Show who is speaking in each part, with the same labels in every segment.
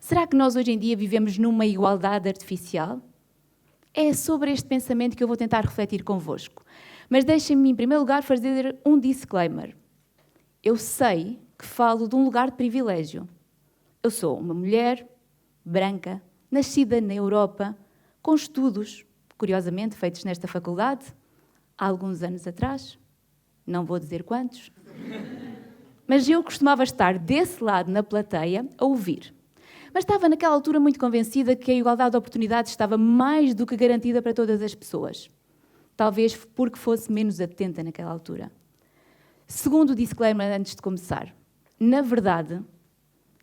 Speaker 1: Será que nós hoje em dia vivemos numa igualdade artificial? É sobre este pensamento que eu vou tentar refletir convosco. Mas deixem-me, em primeiro lugar, fazer um disclaimer. Eu sei que falo de um lugar de privilégio. Eu sou uma mulher branca, nascida na Europa, com estudos, curiosamente, feitos nesta faculdade, há alguns anos atrás, não vou dizer quantos, mas eu costumava estar desse lado na plateia a ouvir. Mas estava naquela altura muito convencida que a igualdade de oportunidades estava mais do que garantida para todas as pessoas. Talvez porque fosse menos atenta naquela altura. Segundo o disclaimer antes de começar, na verdade,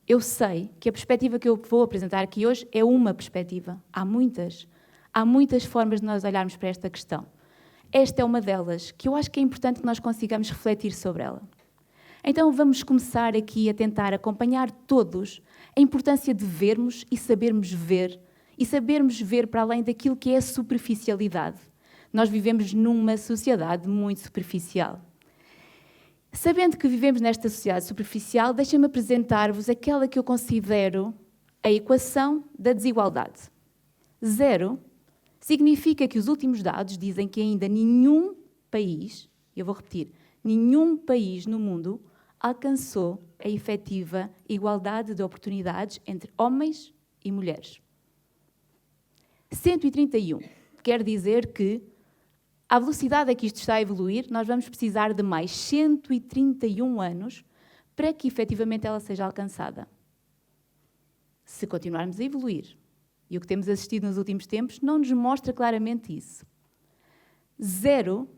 Speaker 1: eu sei que a perspectiva que eu vou apresentar aqui hoje é uma perspectiva. Há muitas formas de nós olharmos para esta questão. Esta é uma delas, que eu acho que é importante que nós consigamos refletir sobre ela. Então vamos começar aqui a tentar acompanhar todos a importância de vermos e sabermos ver para além daquilo que é a superficialidade. Nós vivemos numa sociedade muito superficial. Sabendo que vivemos nesta sociedade superficial, deixem-me apresentar-vos aquela que eu considero a equação da desigualdade. 0 significa que os últimos dados dizem que ainda nenhum país, eu vou repetir, nenhum país no mundo alcançou a efetiva igualdade de oportunidades entre homens e mulheres. 131 quer dizer que, à velocidade a que isto está a evoluir, nós vamos precisar de mais 131 anos para que efetivamente ela seja alcançada. Se continuarmos a evoluir, e o que temos assistido nos últimos tempos não nos mostra claramente isso. 0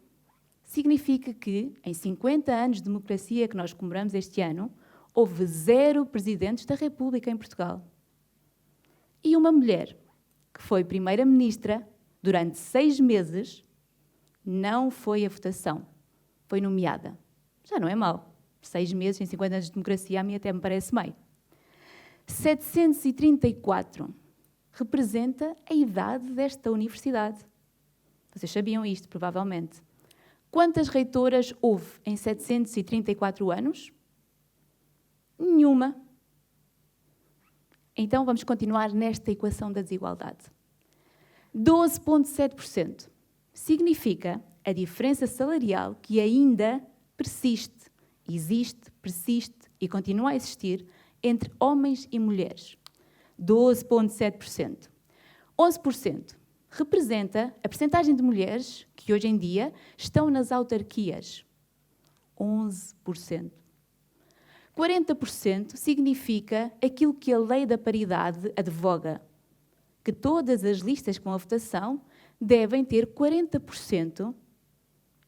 Speaker 1: significa que, em 50 anos de democracia que nós comemoramos este ano, houve 0 presidentes da República em Portugal. E uma mulher, que foi primeira-ministra durante 6 meses, não foi a votação, foi nomeada. Já não é mau. 6 meses em 50 anos de democracia, a mim até me parece meio. 734 representa a idade desta universidade. Vocês sabiam isto, provavelmente. Quantas reitoras houve em 734 anos? Nenhuma. Então vamos continuar nesta equação da desigualdade. 12,7% significa a diferença salarial que ainda persiste, existe, persiste e continua a existir entre homens e mulheres. 12,7%. 11% representa a percentagem de mulheres que hoje em dia estão nas autarquias. 11%. 40% significa aquilo que a lei da paridade advoga, que todas as listas com a votação devem ter 40%,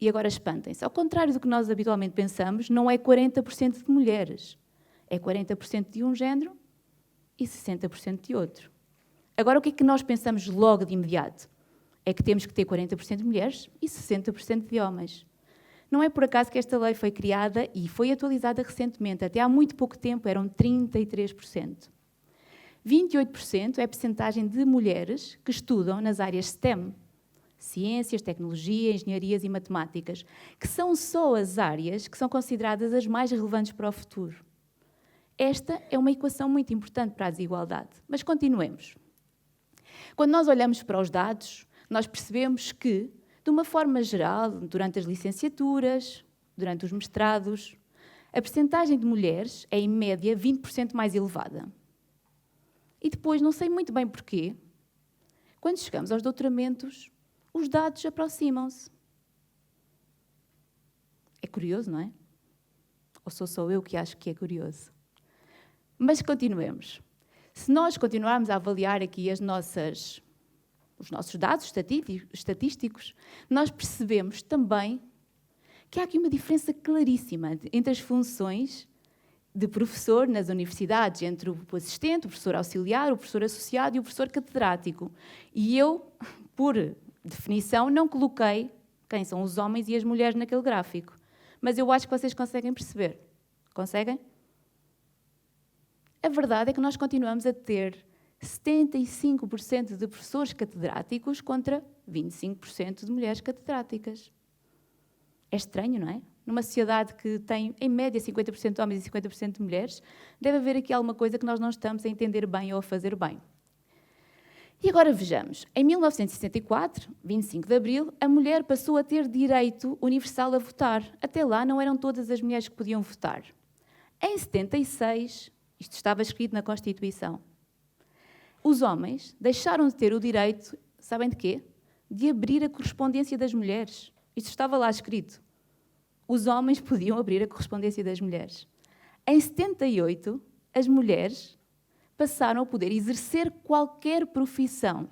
Speaker 1: e agora espantem-se, ao contrário do que nós habitualmente pensamos, não é 40% de mulheres, é 40% de um género e 60% de outro. Agora, o que é que nós pensamos logo de imediato? É que temos que ter 40% de mulheres e 60% de homens. Não é por acaso que esta lei foi criada e foi atualizada recentemente. Até há muito pouco tempo eram 33%. 28% é a percentagem de mulheres que estudam nas áreas STEM, ciências, tecnologia, engenharias e matemáticas, que são só as áreas que são consideradas as mais relevantes para o futuro. Esta é uma equação muito importante para a desigualdade. Mas continuemos. Quando nós olhamos para os dados, nós percebemos que, de uma forma geral, durante as licenciaturas, durante os mestrados, a percentagem de mulheres é, em média, 20% mais elevada. E depois, não sei muito bem porquê, quando chegamos aos doutoramentos, os dados aproximam-se. É curioso, não é? Ou sou só eu que acho que é curioso? Mas continuemos. Se nós continuarmos a avaliar aqui os nossos dados estatísticos, nós percebemos também que há aqui uma diferença claríssima entre as funções de professor nas universidades, entre o assistente, o professor auxiliar, o professor associado e o professor catedrático. E eu, por definição, não coloquei quem são os homens e as mulheres naquele gráfico. Mas eu acho que vocês conseguem perceber. Conseguem? A verdade é que nós continuamos a ter 75% de professores catedráticos contra 25% de mulheres catedráticas. É estranho, não é? numa sociedade que tem, em média, 50% de homens e 50% de mulheres, deve haver aqui alguma coisa que nós não estamos a entender bem ou a fazer bem. E agora vejamos. Em 1964, 25 de abril, a mulher passou a ter direito universal a votar. Até lá não eram todas as mulheres que podiam votar. Em 76, isto estava escrito na Constituição, os homens deixaram de ter o direito, sabem de quê? De abrir a correspondência das mulheres. Isto estava lá escrito. Os homens podiam abrir a correspondência das mulheres. Em 78, as mulheres passaram a poder exercer qualquer profissão,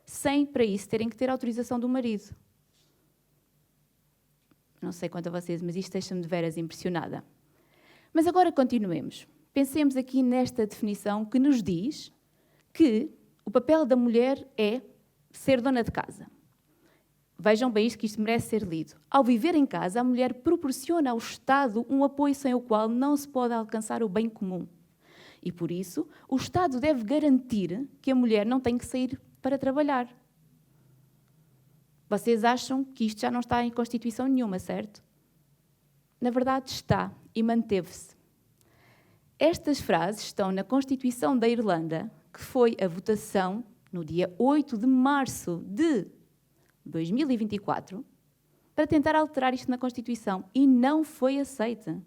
Speaker 1: sem, para isso, terem que ter autorização do marido. Não sei quanto a vocês, mas isto deixa-me de veras impressionada. Mas agora continuemos. Pensemos aqui nesta definição que nos diz que o papel da mulher é ser dona de casa. Vejam bem isto, que isto merece ser lido. Ao viver em casa, a mulher proporciona ao Estado um apoio sem o qual não se pode alcançar o bem comum. E, por isso, o Estado deve garantir que a mulher não tem que sair para trabalhar. Vocês acham que isto já não está em Constituição nenhuma, certo? Na verdade, está e manteve-se. Estas frases estão na Constituição da Irlanda, que foi a votação no dia 8 de março de 2024, para tentar alterar isto na Constituição, e não foi aceita.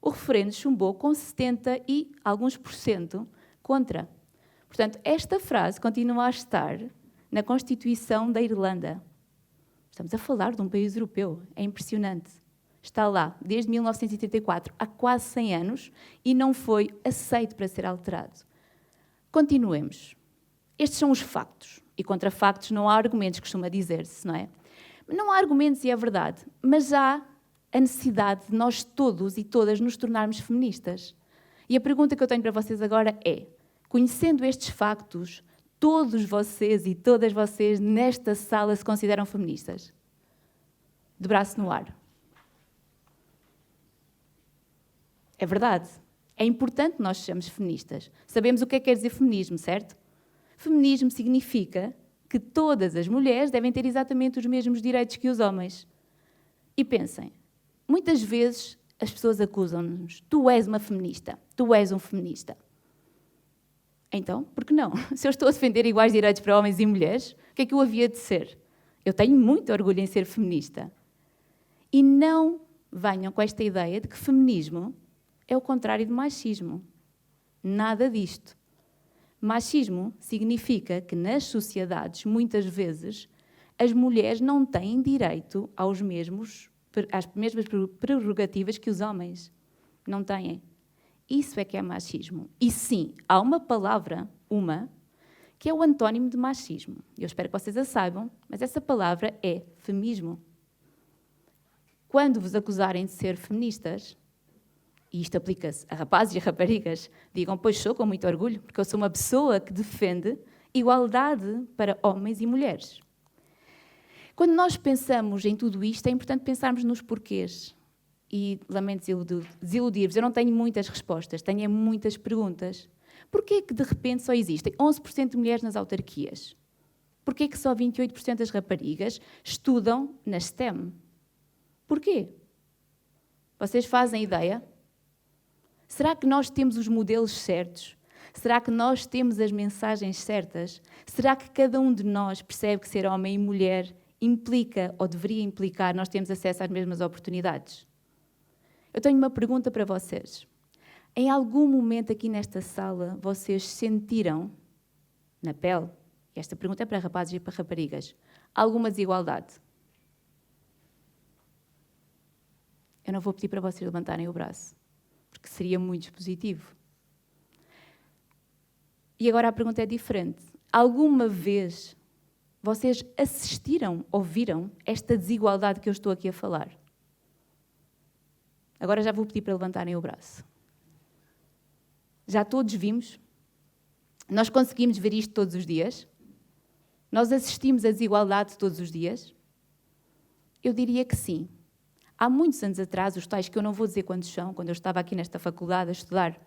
Speaker 1: O referendo chumbou com 70% e alguns por cento contra. Portanto, esta frase continua a estar na Constituição da Irlanda. Estamos a falar de um país europeu. É impressionante. Está lá desde 1934, há quase 100 anos, e não foi aceito para ser alterado. Continuemos. Estes são os factos. E contra factos não há argumentos, costuma dizer-se, não é? Não há argumentos e é verdade, mas há a necessidade de nós todos e todas nos tornarmos feministas. E a pergunta que eu tenho para vocês agora é, conhecendo estes factos, todos vocês e todas vocês nesta sala se consideram feministas? De braço no ar. É verdade. É importante nós sejamos feministas. Sabemos o que é que quer dizer feminismo, certo? Feminismo significa que todas as mulheres devem ter exatamente os mesmos direitos que os homens. E pensem, muitas vezes as pessoas acusam-nos, tu és uma feminista, tu és um feminista. Então, por que não? Se eu estou a defender iguais direitos para homens e mulheres, o que é que eu havia de ser? Eu tenho muito orgulho em ser feminista. E não venham com esta ideia de que feminismo é o contrário de machismo. Nada disto. Machismo significa que nas sociedades, muitas vezes, as mulheres não têm direito às mesmas prerrogativas que os homens. Não têm. Isso é que é machismo. E sim, há uma palavra, que é o antónimo de machismo. Eu espero que vocês a saibam, mas essa palavra é feminismo. Quando vos acusarem de ser feministas, e isto aplica-se a rapazes e a raparigas, digam, pois sou com muito orgulho, porque eu sou uma pessoa que defende igualdade para homens e mulheres. Quando nós pensamos em tudo isto, é importante pensarmos nos porquês. E lamento desiludir-vos, eu não tenho muitas respostas, tenho muitas perguntas. Porquê que de repente só existem 11% de mulheres nas autarquias? Porquê que só 28% das raparigas estudam na STEM? Porquê? Vocês fazem ideia? Será que nós temos os modelos certos? Será que nós temos as mensagens certas? Será que cada um de nós percebe que ser homem e mulher implica, ou deveria implicar, nós temos acesso às mesmas oportunidades? Eu tenho uma pergunta para vocês. Em algum momento aqui nesta sala, vocês sentiram, na pele, e esta pergunta é para rapazes e para raparigas, alguma desigualdade? Eu não vou pedir para vocês levantarem o braço, porque seria muito expositivo. E agora a pergunta é diferente. Alguma vez vocês assistiram ou viram esta desigualdade que eu estou aqui a falar? Agora já vou pedir para levantarem o braço. Já todos vimos? Nós conseguimos ver isto todos os dias? Nós assistimos a desigualdade todos os dias? Eu diria que sim. Há muitos anos atrás, os tais que eu não vou dizer quantos são, quando eu estava aqui nesta faculdade a estudar,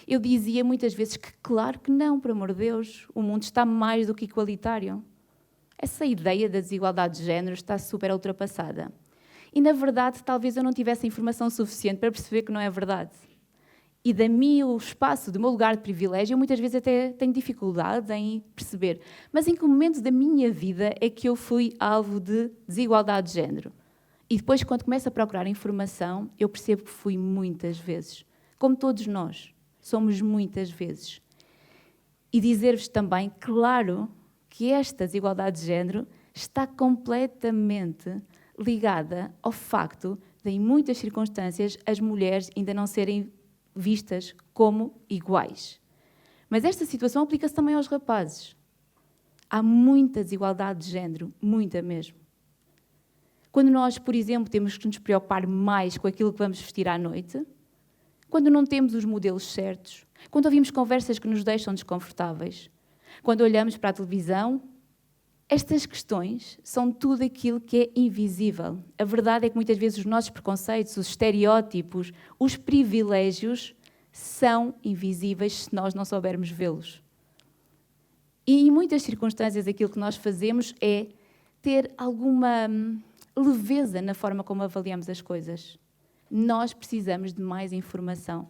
Speaker 1: eu dizia muitas vezes que claro que não, por amor de Deus, o mundo está mais do que igualitário. Essa ideia da desigualdade de género está super ultrapassada. E, na verdade, talvez eu não tivesse a informação suficiente para perceber que não é verdade. E da minha, o espaço, do meu lugar de privilégio, eu muitas vezes até tenho dificuldade em perceber. Mas em que momento da minha vida é que eu fui alvo de desigualdade de género? E depois, quando começo a procurar informação, eu percebo que fui muitas vezes. Como todos nós, somos muitas vezes. E dizer-vos também, claro, que esta desigualdade de género está completamente ligada ao facto de, em muitas circunstâncias, as mulheres ainda não serem vistas como iguais. Mas esta situação aplica-se também aos rapazes. Há muita desigualdade de género, muita mesmo. Quando nós, por exemplo, temos que nos preocupar mais com aquilo que vamos vestir à noite, quando não temos os modelos certos, quando ouvimos conversas que nos deixam desconfortáveis, quando olhamos para a televisão, estas questões são tudo aquilo que é invisível. A verdade é que muitas vezes os nossos preconceitos, os estereótipos, os privilégios são invisíveis se nós não soubermos vê-los. E em muitas circunstâncias aquilo que nós fazemos é ter alguma leveza na forma como avaliamos as coisas. Nós precisamos de mais informação.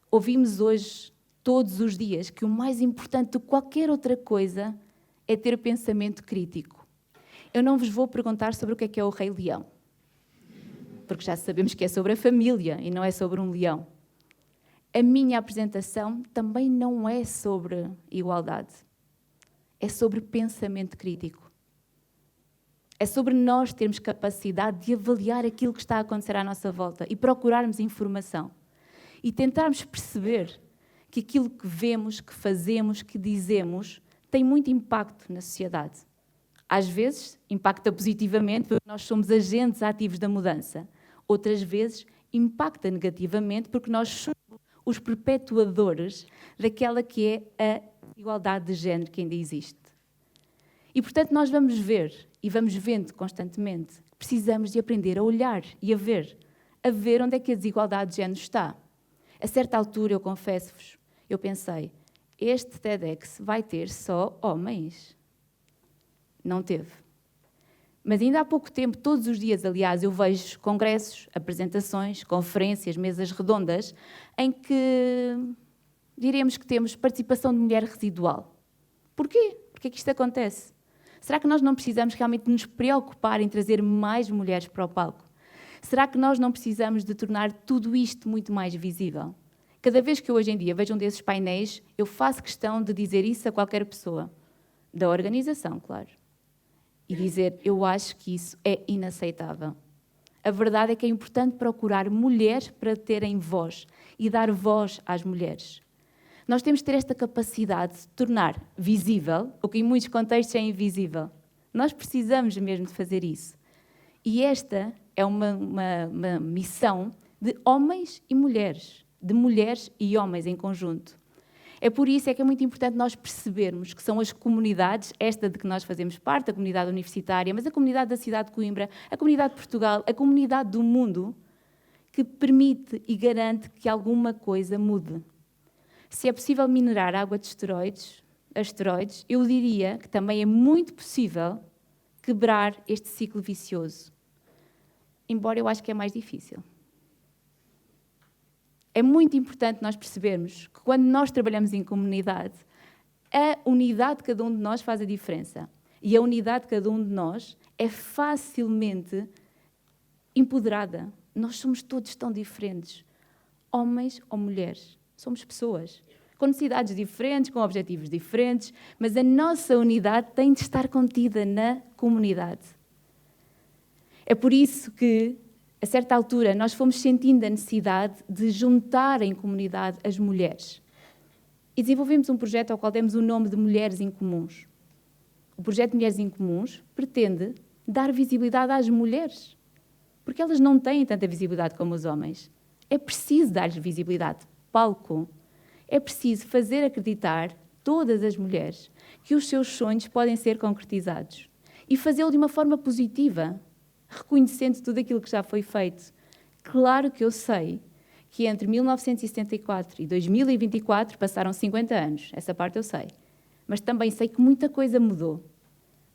Speaker 1: Ouvimos hoje, todos os dias, que o mais importante de qualquer outra coisa é ter pensamento crítico. Eu não vos vou perguntar sobre o que é o Rei Leão, porque já sabemos que é sobre a família e não é sobre um leão. A minha apresentação também não é sobre igualdade, é sobre pensamento crítico. É sobre nós termos capacidade de avaliar aquilo que está a acontecer à nossa volta e procurarmos informação. E tentarmos perceber que aquilo que vemos, que fazemos, que dizemos, tem muito impacto na sociedade. Às vezes, impacta positivamente, porque nós somos agentes ativos da mudança. Outras vezes, impacta negativamente, porque nós somos os perpetuadores daquela que é a igualdade de género que ainda existe. E, portanto, nós vamos ver, e vamos vendo constantemente, que precisamos de aprender a olhar e a ver onde é que a desigualdade de género está. A certa altura, eu confesso-vos, eu pensei, este TEDx vai ter só homens. Não teve. Mas ainda há pouco tempo, todos os dias, aliás, eu vejo congressos, apresentações, conferências, mesas redondas, em que diremos que temos participação de mulher residual. Porquê? Porquê é que isto acontece? Será que nós não precisamos realmente nos preocupar em trazer mais mulheres para o palco? Será que nós não precisamos de tornar tudo isto muito mais visível? Cada vez que eu hoje em dia vejo um desses painéis, eu faço questão de dizer isso a qualquer pessoa. Da organização, claro. E dizer, eu acho que isso é inaceitável. A verdade é que é importante procurar mulheres para terem voz e dar voz às mulheres. Nós temos de ter esta capacidade de tornar visível o que em muitos contextos é invisível. Nós precisamos mesmo de fazer isso. E esta é uma missão de homens e mulheres, de mulheres e homens em conjunto. É por isso é que é muito importante nós percebermos que são as comunidades, esta de que nós fazemos parte, a comunidade universitária, mas a comunidade da cidade de Coimbra, a comunidade de Portugal, a comunidade do mundo, que permite e garante que alguma coisa mude. Se é possível minerar água de asteroides, eu diria que também é muito possível quebrar este ciclo vicioso. Embora eu acho que é mais difícil. É muito importante nós percebermos que quando nós trabalhamos em comunidade, a unidade de cada um de nós faz a diferença. E a unidade de cada um de nós é facilmente empoderada. Nós somos todos tão diferentes, homens ou mulheres. Somos pessoas, com necessidades diferentes, com objetivos diferentes, mas a nossa unidade tem de estar contida na comunidade. É por isso que, a certa altura, nós fomos sentindo a necessidade de juntar em comunidade as mulheres. E desenvolvemos um projeto ao qual demos o nome de Mulheres Incomuns. O projeto Mulheres Incomuns pretende dar visibilidade às mulheres, porque elas não têm tanta visibilidade como os homens. É preciso dar-lhes visibilidade, palco. É preciso fazer acreditar todas as mulheres que os seus sonhos podem ser concretizados e fazê-lo de uma forma positiva, reconhecendo tudo aquilo que já foi feito. Claro que eu sei que entre 1974 e 2024 passaram 50 anos, essa parte eu sei, mas também sei que muita coisa mudou.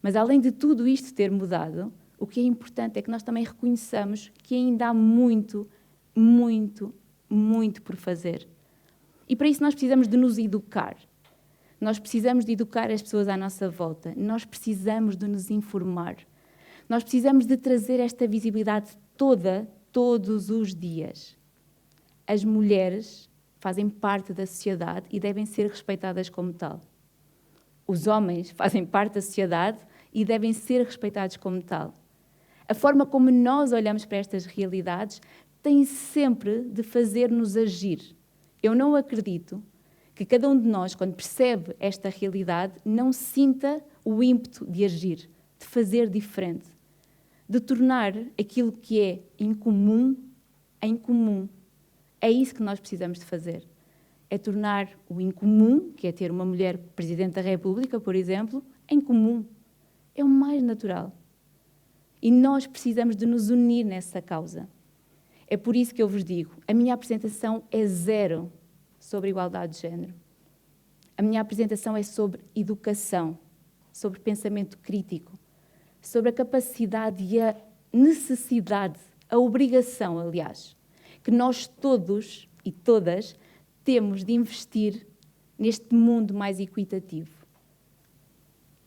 Speaker 1: Mas além de tudo isto ter mudado, O que é importante é que nós também reconheçamos que ainda há muito, muito, muito por fazer. E para isso nós precisamos de nos educar. Nós precisamos de educar as pessoas à nossa volta. Nós precisamos de nos informar. Nós precisamos de trazer esta visibilidade toda, todos os dias. As mulheres fazem parte da sociedade e devem ser respeitadas como tal. Os homens fazem parte da sociedade e devem ser respeitados como tal. A forma como nós olhamos para estas realidades tem sempre de fazer-nos agir. Eu não acredito que cada um de nós, quando percebe esta realidade, não sinta o ímpeto de agir, de fazer diferente, de tornar aquilo que é incomum em comum. É isso que nós precisamos de fazer. É tornar o incomum, que é ter uma mulher Presidente da República, por exemplo, em comum. É o mais natural. E nós precisamos de nos unir nessa causa. É por isso que eu vos digo, a minha apresentação é zero sobre igualdade de género. A minha apresentação é sobre educação, sobre pensamento crítico, sobre a capacidade e a necessidade, a obrigação, aliás, que nós todos e todas temos de investir neste mundo mais equitativo.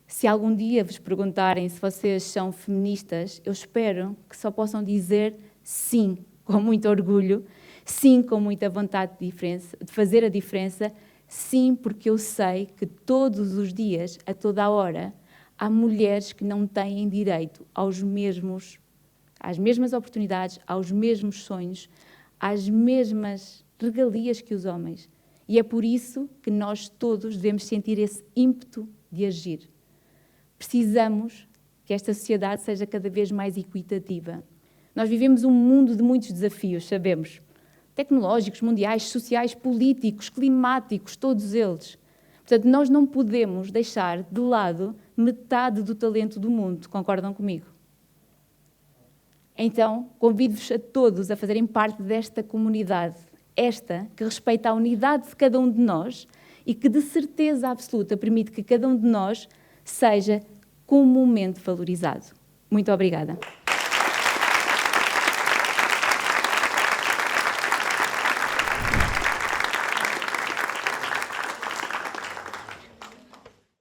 Speaker 1: Se algum dia vos perguntarem se vocês são feministas, eu espero que só possam dizer sim, com muito orgulho, sim, com muita vontade de fazer a diferença, sim, porque eu sei que todos os dias, a toda a hora, há mulheres que não têm direito às mesmas oportunidades, aos mesmos sonhos, às mesmas regalias que os homens. E é por isso que nós todos devemos sentir esse ímpeto de agir. Precisamos que esta sociedade seja cada vez mais equitativa. Nós vivemos um mundo de muitos desafios, sabemos. Tecnológicos, mundiais, sociais, políticos, climáticos, todos eles. Portanto, nós não podemos deixar de lado metade do talento do mundo, concordam comigo? Então, convido-vos a todos a fazerem parte desta comunidade, esta que respeita a unidade de cada um de nós e que, de certeza absoluta, permite que cada um de nós seja comumente valorizado. Muito obrigada.